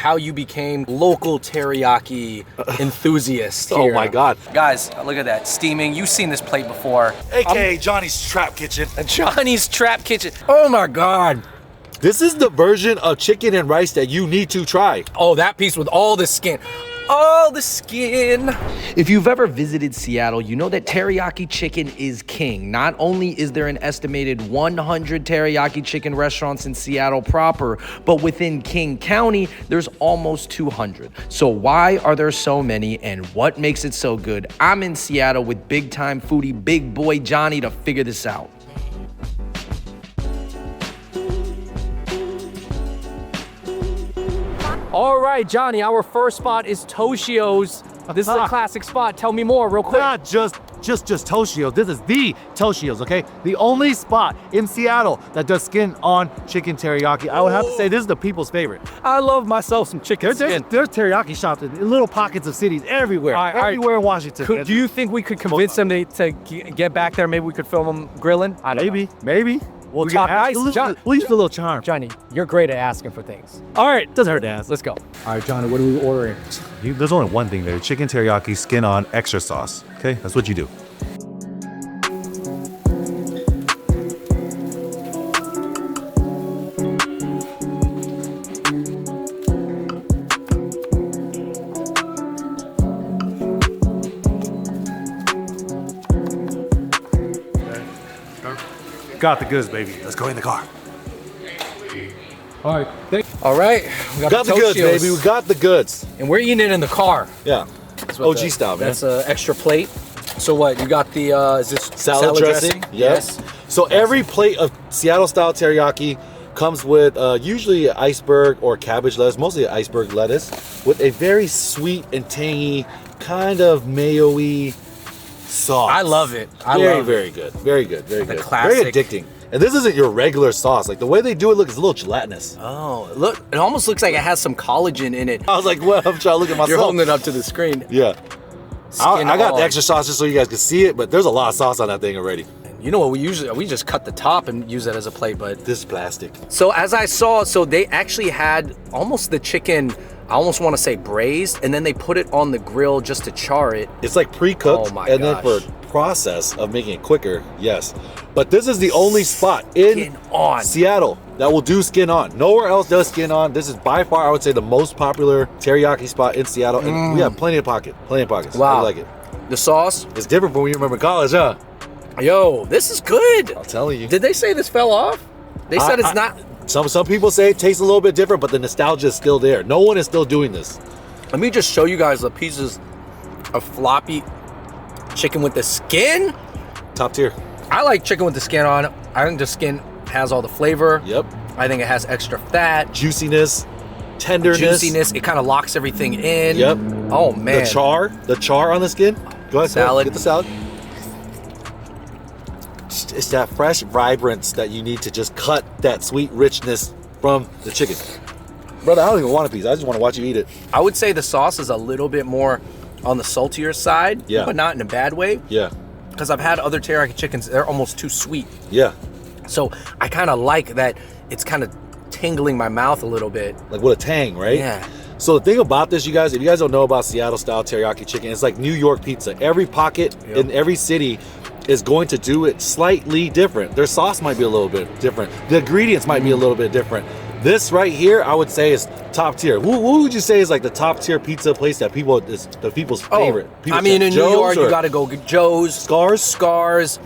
how you became local teriyaki enthusiast here. Oh my God. Guys, look at that, steaming. You've seen this plate before. AKA Johnny's Trap Kitchen. Johnny's Trap Kitchen. Oh my God. This is the version of chicken and rice that you need to try. Oh, that piece with all the skin. All the skin. If you've ever visited Seattle, you know that teriyaki chicken is king. Not only is there an estimated 100 teriyaki chicken restaurants in Seattle proper, but within King County, there's almost 200. So why are there so many and what makes it so good? I'm in Seattle with big time foodie big boy Johnny to figure this out. All right, Johnny, our first spot is Toshio's. This is a classic spot. Tell me more real quick. Not just Toshio. This is the Toshio's, okay? The only spot in Seattle that does skin on chicken teriyaki. I would have to say this is the people's favorite. I love myself some chicken skin. There's teriyaki shops in little pockets of cities everywhere. Everywhere in Washington. Do you think we could convince them to get back there? Maybe we could film them grilling? Maybe. We'll talk nice. We'll use a little charm. Johnny, you're great at asking for things. All right, doesn't hurt to ask. Let's go. All right, Johnny, what are we ordering? There's only one thing there. Chicken teriyaki, skin on, extra sauce. Okay, that's what you do. Got the goods, baby. Let's go in the car. All right. We Got the goods, baby. We got the goods. And we're eating it in the car. Yeah. OG style, man. That's an extra plate. So what? You got the is this salad dressing? Yes. So every plate of Seattle style teriyaki comes with usually an iceberg or cabbage lettuce, mostly an iceberg lettuce, with a very sweet and tangy, kind of mayo-y sauce. I love it. Very good. Very good. Classic. Very addicting. And this isn't your regular sauce. Like the way they do it, is a little gelatinous. Oh, look! It almost looks like it has some collagen in it. I was like, what? I'm trying to look at myself. You're holding it up to the screen. Yeah. I got the extra sauce just so you guys can see it, but there's a lot of sauce on that thing already. You know what we just cut the top and use that as a plate, but this is plastic. So as I saw, they actually had almost the chicken, I almost want to say braised, and then they put it on the grill just to char it. It's like pre-cooked, and then for process of making it quicker, yes. But this is the only spot in Seattle that will do skin on. Nowhere else does skin on. This is by far, I would say, the most popular teriyaki spot in Seattle, and we have plenty of pockets. Wow. I like it. The sauce? It's different from when you remember college, huh? Yo, this is good. I'm telling you. Did they say this fell off? They said it's not. Some people say it tastes a little bit different, but the nostalgia is still there. No one is still doing this. Let me just show you guys the pieces of floppy chicken with the skin. Top tier. I like chicken with the skin on it. I think the skin has all the flavor. Yep. I think it has extra fat. Juiciness. Tenderness. Juiciness. It kind of locks everything in. Yep. Oh, man. The char on the skin. Go ahead, salad. Get the salad. It's that fresh vibrance that you need to just cut that sweet richness from the chicken. Brother, I don't even want a piece. I just want to watch you eat it. I would say the sauce is a little bit more on the saltier side, but not in a bad way. Yeah. Because I've had other teriyaki chickens, they're almost too sweet. Yeah. So I kind of like that it's kind of tingling my mouth a little bit. Like with a tang, right? Yeah. So the thing about this, you guys, if you guys don't know about Seattle style teriyaki chicken, it's like New York pizza. Every pocket in every city is going to do it slightly different. Their sauce might be a little bit different. The ingredients might be a little bit different. This right here, I would say, is top tier. What would you say is like the top tier pizza place that is the people's favorite? I mean, in New York, you got to go Joe's, Scars.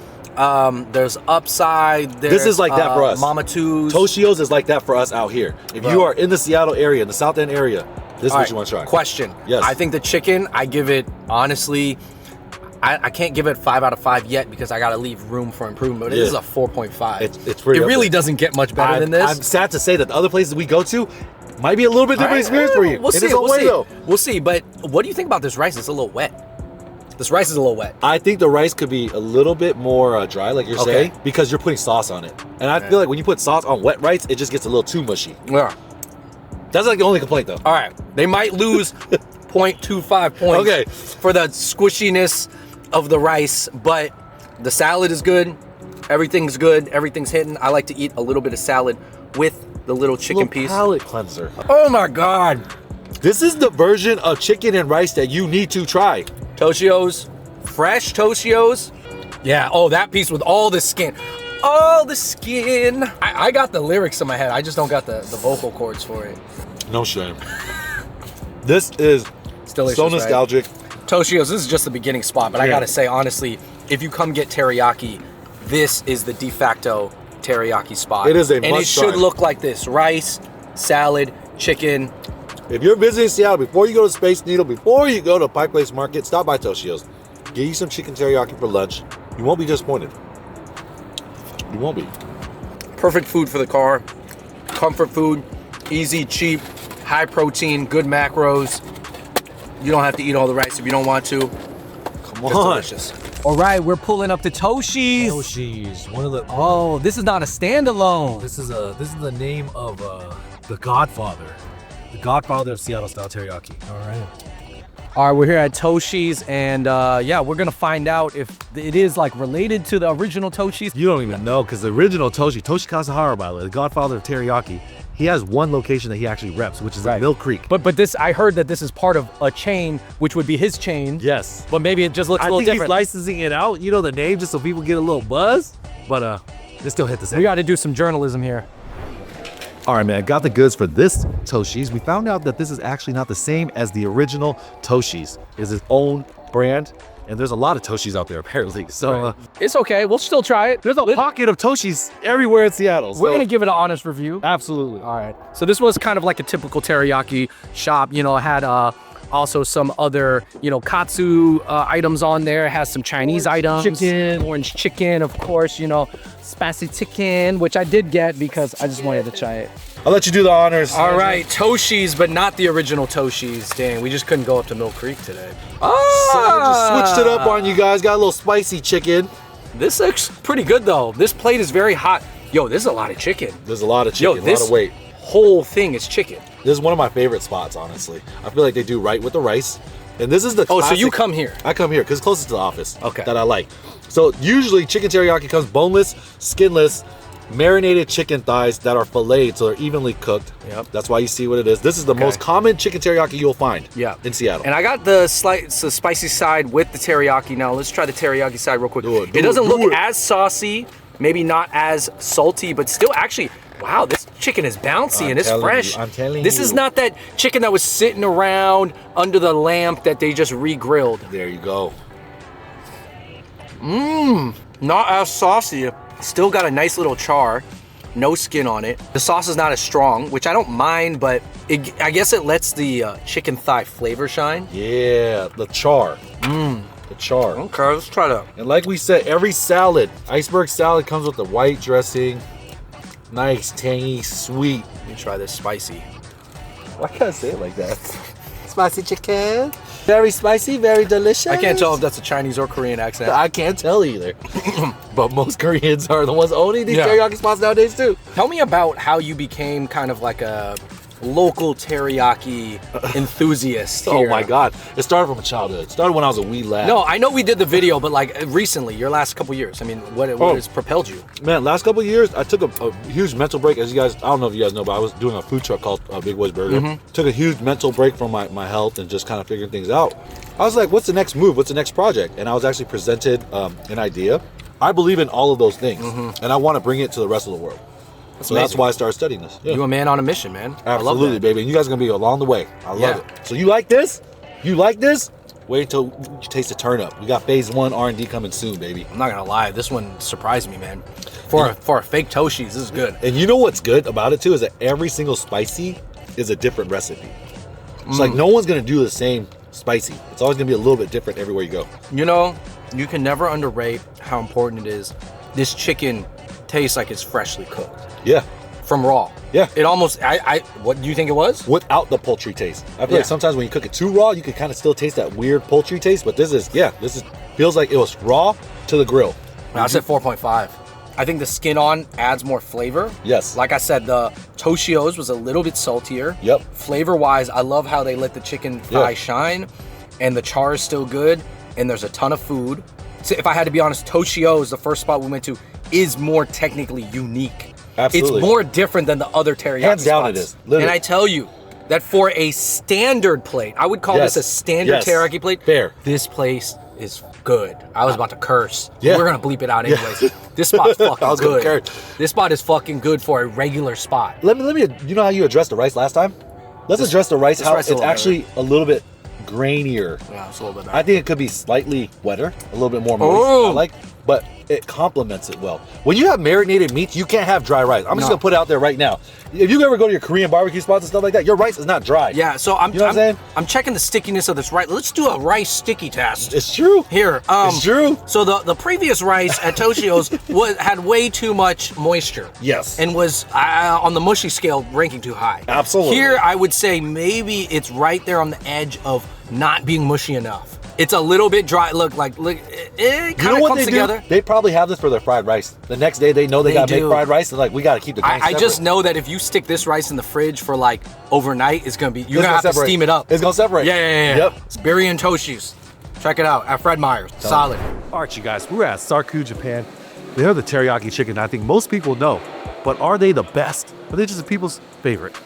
There's Upside. This is like that for us. Mama Two's. Toshio's is like that for us out here. If you are in the Seattle area, in the South End area, this is what you want to try. Question. Yes. I think the chicken, I give it, honestly, I can't give it 5 out of 5 yet because I got to leave room for improvement. But it is a 4.5. It's pretty. It really doesn't get much better than this. I'm sad to say that the other places we go to might be a little bit different experience for you. We'll see. But what do you think about this rice? It's a little wet. This rice is a little wet. I think the rice could be a little bit more dry, like you're saying, because you're putting sauce on it. And I feel like when you put sauce on wet rice, it just gets a little too mushy. Yeah. That's like the only complaint, though. All right. They might lose 0.25 points for the squishiness of the rice, but the salad is good. Everything's good. Everything's hitting. I like to eat a little bit of salad with the little chicken piece. Palate cleanser. Oh my God. This is the version of chicken and rice that you need to try. Toshio's, fresh Toshio's. Yeah, oh, that piece with all the skin. All the skin. I got the lyrics in my head. I just don't got the vocal cords for it. No shame. This is It's delicious, so nostalgic. Right? Toshio's, this is just the beginning spot, but I gotta say, honestly, if you come get teriyaki, this is the de facto teriyaki spot. It is a and it should look like this: rice, salad, chicken. If you're visiting Seattle, before you go to Space Needle, before you go to Pike Place Market, stop by Toshio's. Get you some chicken teriyaki for lunch. You won't be disappointed. You won't be. Perfect food for the car. Comfort food, easy, cheap, high protein, good macros. You don't have to eat all the rice if you don't want to. Come It's on. delicious. All right, we're pulling up to Toshi's. Toshi's, one of the. Oh, this is not a standalone. This is the name of the Godfather of Seattle style teriyaki. All right. All right, we're here at Toshi's, and yeah, we're gonna find out if it is like related to the original Toshi's. You don't even know, because the original Toshi Kasahara, by the way, the godfather of teriyaki, he has one location that he actually reps, which is at Mill Creek. But this, I heard that this is part of a chain, which would be his chain. Yes. But maybe it just looks a I little think different. he's licensing it out, you know, the name, just so people get a little buzz. But they still hit the same. We got to do some journalism here. All right, man, got the goods for this Toshi's. We found out that this is actually not the same as the original Toshi's. It's its own brand, and there's a lot of Toshi's out there, apparently. So It's okay. We'll still try it. there's a pocket of Toshi's everywhere in Seattle. We're so- gonna give it an honest review. Absolutely. All right. So this was kind of like a typical teriyaki shop. You know, it had also some other, you know, katsu items on there. It has some Chinese items. chicken. Orange chicken, of course, you know, spicy chicken, which I did get because I just wanted to try it. I'll let you do the honors. All right, Toshi's, but not the original Toshi's. Dang, we just couldn't go up to Mill Creek today. So I just switched it up on you guys. Got a little spicy chicken. This looks pretty good though. This plate is very hot. Yo, this is a lot of chicken. There's a lot of Yo, chicken, a lot of weight. whole thing is chicken. This is one of my favorite spots, honestly. I feel like they do right with the rice. And this is the Oh, so you classic- come here. I come here because it's closest to the office. Okay. That I like. So usually chicken teriyaki comes boneless, skinless, marinated chicken thighs that are filleted so they're evenly cooked. Yep. That's why you see what it is. This is the most common chicken teriyaki you'll find in Seattle. And I got the spicy side with the teriyaki. Now let's try the teriyaki side real quick. Do it, it doesn't do look it. as saucy, maybe not as salty, but still actually, wow, this chicken is bouncy and it's telling fresh. you, I'm telling This is you. not that chicken that was sitting around under the lamp that they just re-grilled. There you go. Not as saucy. Still got a nice little char. No skin on it. The sauce is not as strong, which I don't mind, but I guess it lets the chicken thigh flavor shine. Yeah, the char. The char. Okay, let's try that. And like we said, every salad, iceberg salad comes with the white dressing. Nice, tangy, sweet. Let me try this spicy. Why can't I say it like that? Spicy chicken. Very spicy, very delicious. I can't tell if that's a Chinese or Korean accent. I can't tell either. But most Koreans are the ones owning these teriyaki spots nowadays too. Tell me about how you became kind of like a local teriyaki enthusiast here. Oh my God. It started from a childhood. It started when I was a wee lad. No, I know we did the video, but like recently, your last couple years. I mean, what has propelled you? Man, last couple of years, I took a huge mental break. As you guys, I don't know if you guys know, but I was doing a food truck called Big Boys Burger. Took a huge mental break from my health and just kind of figuring things out. I was like, what's the next move? What's the next project? And I was actually presented an idea. I believe in all of those things, and I want to bring it to the rest of the world. So that's why I started studying this. Yeah. You a man on a mission, man. I love Absolutely, that. baby. And you guys are going to be along the way. I love Yeah. it. So you like this? You like this? Wait until you taste the turn up. We got phase 1 R&D coming soon, baby. I'm not gonna lie, this one surprised me, man. For a fake Toshi's, this is good. And you know what's good about it too is that every single spicy is a different recipe. It's like no one's gonna do the same spicy. It's always gonna be a little bit different everywhere you go. You know, you can never underrate how important it is. This chicken tastes like it's freshly cooked Yeah, from raw. Yeah. It almost, what do you think it was? without the poultry taste. I feel Yeah. like sometimes when you cook it too raw, you can kind of still taste that weird poultry taste. But this is feels like it was raw to the grill. I said 4.5. I think the skin on adds more flavor. Yes. Like I said, the Toshio's was a little bit saltier. Yep. Flavor wise, I love how they let the chicken thigh shine, and the char is still good, and there's a ton of food. So if I had to be honest, Toshio's, the first spot we went to, is more technically unique. Absolutely. It's more different than the other teriyaki Hands down spots. it is, literally. And I tell you, that for a standard plate, I would call Yes. this a standard Yes. teriyaki plate. Fair. This place is good. I was about to curse. Yeah. We're gonna bleep it out anyways. This spot's fucking I was gonna good. curse. This spot is fucking good for a regular spot. Let me. You know how you addressed the rice last time? Let's address the rice. How rice is a it's little actually a little bit grainier. Yeah, it's a little bit I think it could be slightly wetter, a little bit more moist. Oh. I like, but it complements it well. When you have marinated meats, you can't have dry rice. I'm just No. gonna put it out there right now. If you ever go to your Korean barbecue spots and stuff like that, your rice is not dry. Yeah, so I'm, You know what I'm saying? I'm checking the stickiness of this rice. Let's do a rice sticky test. It's true. Here, It's true. So the previous rice at Toshio's had way too much moisture. Yes. And was on the mushy scale ranking too high. Absolutely. Here, I would say maybe it's right there on the edge of not being mushy enough. It's a little bit dry. Look, it You kind know of what comes they together. do? They probably have this for their fried rice. The next day they know they gotta make do. fried rice. They're like, we gotta keep the tank I just separate. know that if you stick this rice in the fridge for like overnight, it's gonna be you're It's gonna have to separate. steam it up. It's gonna separate. Yeah. Yep. It's Berry and Toshi's. Check it out at Fred Meyer's. Solid. All right, you guys, we're at Saru Japan. They're the teriyaki chicken I think most people know, but are they the best? Are they just people's favorite?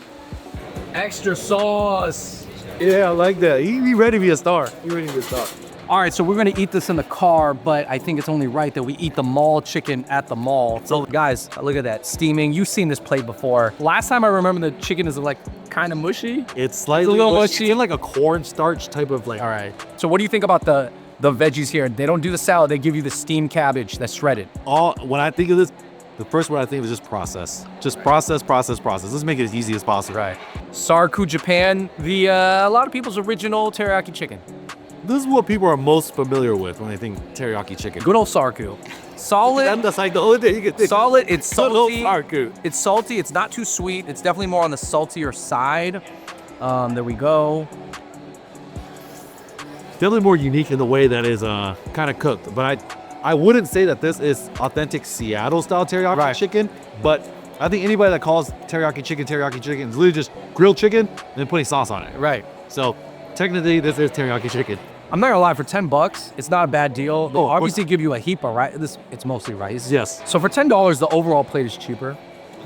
Extra sauce. Yeah, I like that. He ready to be a star. He ready to be a star. All right, so we're gonna eat this in the car, but I think it's only right that we eat the mall chicken at the mall. So guys, look at that, steaming. You've seen this plate before. Last time I remember the chicken is like kind of mushy. It's slightly It's a little mushy. mushy. It's in like a cornstarch type of like. All right, so what do you think about the veggies here? They don't do the salad, they give you the steamed cabbage that's shredded. When I think of this, the first word I think of is just process. Just process. Let's make it as easy as possible. Right. Saru Japan, a lot of people's original teriyaki chicken. This is what people are most familiar with when they think teriyaki chicken. Good old Saru. Solid. And that's like the only thing you can think. Solid, it's Good old salty. Saru. It's salty, it's not too sweet. It's definitely more on the saltier side. There we go. Definitely more unique in the way that is kind of cooked. But I wouldn't say that this is authentic Seattle style teriyaki chicken. But I think anybody that calls teriyaki chicken is literally just grilled chicken and then putting sauce on it. Right. So technically this is teriyaki chicken. I'm not gonna lie, for $10, it's not a bad deal. They'll Oh, of course. obviously give you a heap of rice. It's mostly rice. Yes. So for $10, the overall plate is cheaper.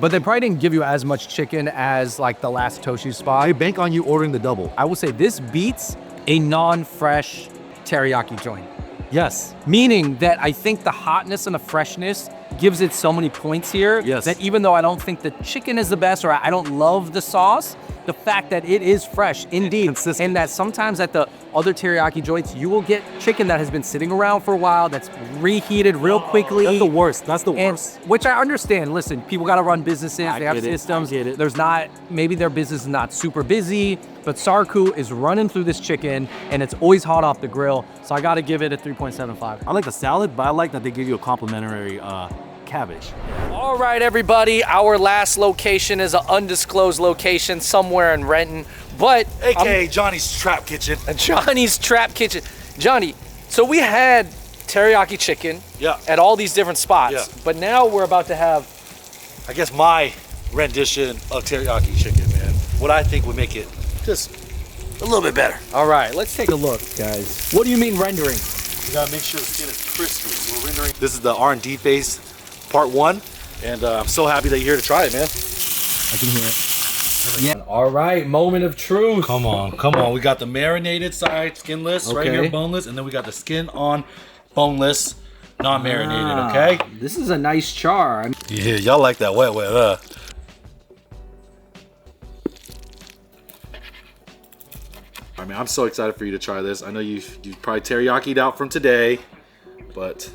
But they probably didn't give you as much chicken as like the last Toshi spot. I bank on you ordering the double. I will say this beats a non-fresh teriyaki joint. Yes. Meaning that I think the hotness and the freshness gives it so many points here Yes. that even though I don't think the chicken is the best or I don't love the sauce, the fact that it is fresh indeed, Consistent. and that sometimes at the other teriyaki joints, you will get chicken that has been sitting around for a while, that's reheated real quickly. That's the worst. That's the And, worst. which I understand. Listen, people got to run businesses. I They have get it. systems. I get it. There's not, maybe their business is not super busy, but Saru is running through this chicken and it's always hot off the grill. So I got to give it a 3.75. I like the salad, but I like that they give you a complimentary cabbage. All right, everybody. Our last location is an undisclosed location somewhere in Renton, but AKA Johnny's Trap Kitchen. Johnny's Trap Kitchen. Johnny, so we had teriyaki chicken Yeah. at all these different spots, Yeah. but now we're about to have I guess my rendition of teriyaki chicken, man. What I think would make it just a little bit better. All right, let's take a look, guys. What do you mean rendering? You gotta make sure the skin is crispy. We're rendering. This is the R&D phase, part 1, and I'm so happy that you're here to try it, man. I can hear it. All right, moment of truth. Come on. We got the marinated side, skinless, right Okay. here, boneless, and then we got the skin on, boneless, non-marinated. Okay. This is a nice char. Yeah, y'all like that wet, huh? I mean, I'm so excited for you to try this. I know you probably teriyaki'd out from today, but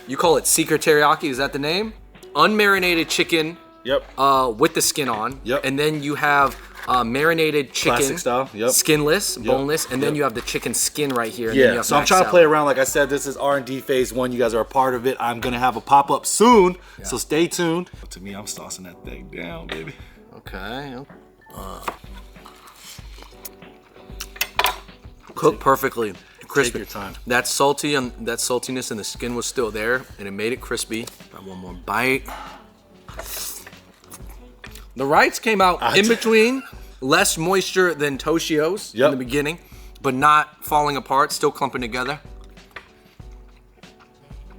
You call it secret teriyaki, is that the name? Unmarinated chicken yep. with the skin on. Yep. And then you have marinated chicken. Classic style, yep. Skinless, boneless, and then Yep. you have the chicken skin right here. And then you Yeah, have so I'm mac trying to salad. play around. Like I said, this is R&D phase 1. You guys are a part of it. I'm gonna have a pop-up soon, so stay tuned. To me, I'm saucing that thing down, baby. Okay. Cooked perfectly. Crispy. your time. That salty and that saltiness and the skin was still there, and it made it crispy. Got one more bite. The rice came out in between, less moisture than Toshio's in Yep. the beginning, but not falling apart, still clumping together.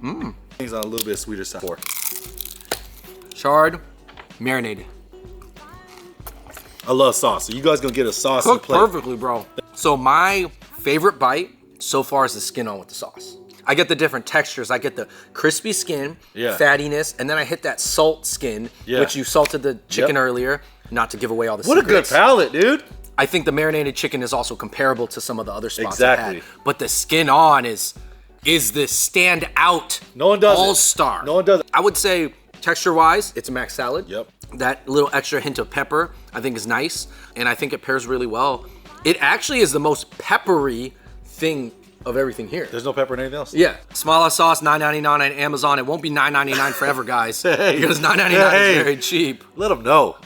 Things on a little bit sweeter side. Charred, marinated. I love sauce. So you guys gonna get a saucy Cooked plate. perfectly, bro. So my favorite bite so far is the skin on with the sauce. I get the different textures. I get the crispy skin, fattiness, and then I hit that salt skin, which you salted the chicken earlier, not to give away all the secrets. What a good palate, dude. I think the marinated chicken is also comparable to some of the other spots Exactly. I've had. But the skin on is the standout No one does it. all-star. No one does it. I would say texture-wise, it's a mac salad. Yep. That little extra hint of pepper, I think is nice, and I think it pairs really well. It actually is the most peppery thing of everything here. There's no pepper in anything else? Yeah. Smala sauce, $9.99 on Amazon. It won't be $9.99 forever, guys. Hey. Because $9.99 Hey. is very cheap. Let them know.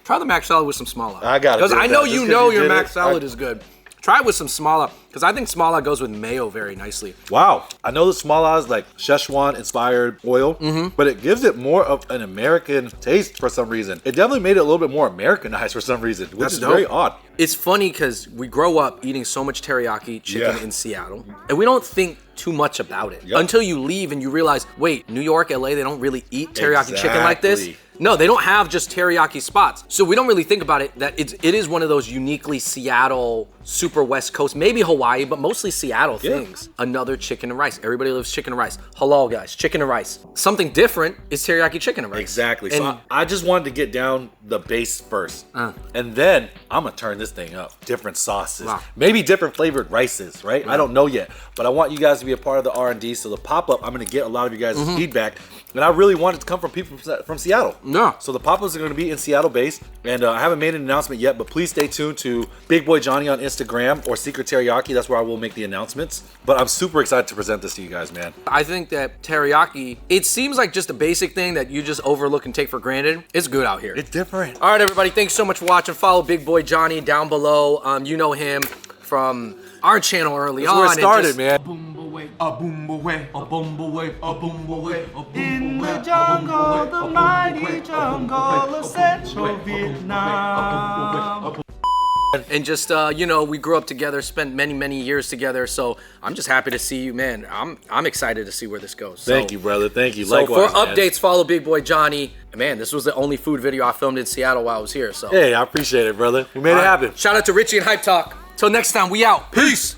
Try the mac salad with some smala. I got it. Because I know Just you 'cause know you your did mac it, salad is good. Try it with some smala, because I think smala goes with mayo very nicely. Wow. I know the smala is like Szechuan inspired oil, but it gives it more of an American taste for some reason. It definitely made it a little bit more Americanized for some reason, which That's is dope. very odd. It's funny because we grow up eating so much teriyaki chicken Yeah. in Seattle, and we don't think too much about it Yep. until you leave and you realize, wait, New York, LA, they don't really eat teriyaki chicken like this. Exactly. No, they don't have just teriyaki spots. So we don't really think about it that it is one of those uniquely Seattle, super West Coast, maybe Hawaii, but mostly Seattle things. Another chicken and rice. Everybody loves chicken and rice. Halal, guys, chicken and rice. Something different is teriyaki chicken and rice. Exactly. And So I just wanted to get down the base first. And then I'm going to turn this thing up. Different sauces. Wow. Maybe different flavored rices, right? I don't know yet. But I want you guys to be a part of the R&D. So the pop-up, I'm going to get a lot of you guys' feedback. And I really want it to come from people from Seattle. Yeah. So the pop-ups are going to be in Seattle based. And I haven't made an announcement yet, but please stay tuned to Big Boy Johnny on Instagram or Secret Teriyaki. That's where I will make the announcements. But I'm super excited to present this to you guys, man. I think that teriyaki, it seems like just a basic thing that you just overlook and take for granted. It's good out here. It's different. All right, everybody, thanks so much for watching. Follow Big Boy Johnny down below. You know him from our channel early That's on. where it started, and just- man. In the jungle, the mighty jungle of Central Vietnam. And just, you know, we grew up together, spent many, many years together. So I'm just happy to see you, man. I'm excited to see where this goes. Thank you, brother. Thank you. So Likewise, for man. updates, follow Big Boy Johnny. Man, this was the only food video I filmed in Seattle while I was here. So Hey, I appreciate it, brother. We made it happen. Shout out to Richie and Hype Talk. Till next time, we out. Peace.